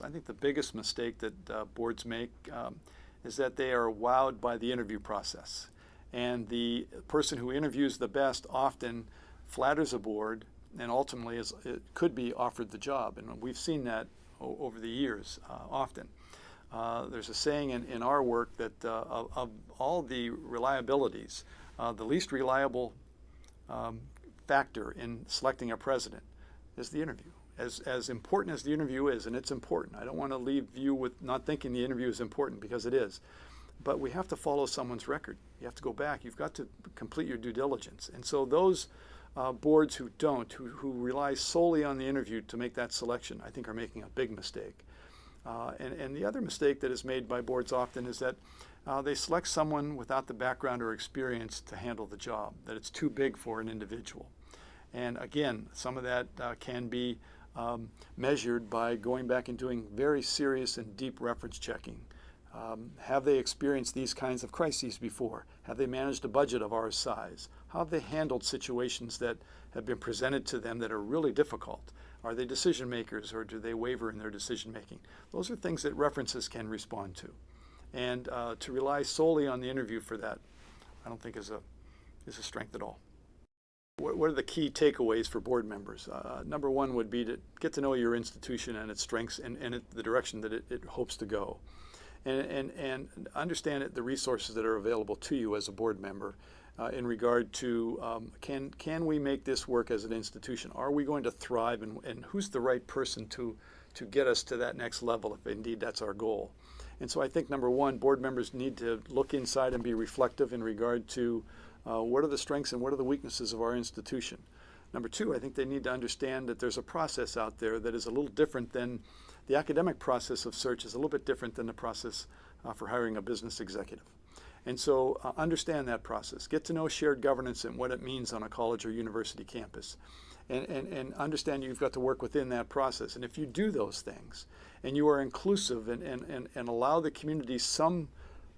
I think the biggest mistake that boards make is that they are wowed by the interview process. And the person who interviews the best often flatters a board and ultimately it could be offered the job. And we've seen that over the years often. There's a saying in our work that of all the reliabilities, the least reliable factor in selecting a president is the interview. As important as the interview is, and it's important. I don't want to leave you with not thinking the interview is important, because it is. But we have to follow someone's record. You have to go back. You've got to complete your due diligence. And so those boards who don't, who rely solely on the interview to make that selection, I think are making a big mistake. And the other mistake that is made by boards often is that they select someone without the background or experience to handle the job, that it's too big for an individual. And again, some of that can be measured by going back and doing very serious and deep reference checking. Have they experienced these kinds of crises before? Have they managed a budget of our size? How have they handled situations that have been presented to them that are really difficult? Are they decision makers, or do they waver in their decision making? Those are things that references can respond to. And to rely solely on the interview for that, I don't think is a strength at all. What are the key takeaways for board members? Number one would be to get to know your institution and its strengths and the direction that it hopes to go. And understand the resources that are available to you as a board member in regard to can we make this work as an institution? Are we going to thrive, and who's the right person to get us to that next level if indeed that's our goal? And so I think number one, board members need to look inside and be reflective in regard to what are the strengths and what are the weaknesses of our institution. Number two, I think they need to understand that there's a process out there that is a little different than the academic process of search, is a little bit different than the process for hiring a business executive. And so understand that process. Get to know shared governance and what it means on a college or university campus. And understand you've got to work within that process. And if you do those things and you are inclusive and allow the community some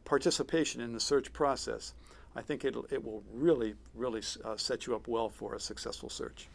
participation in the search process, I think it will really, really set you up well for a successful search.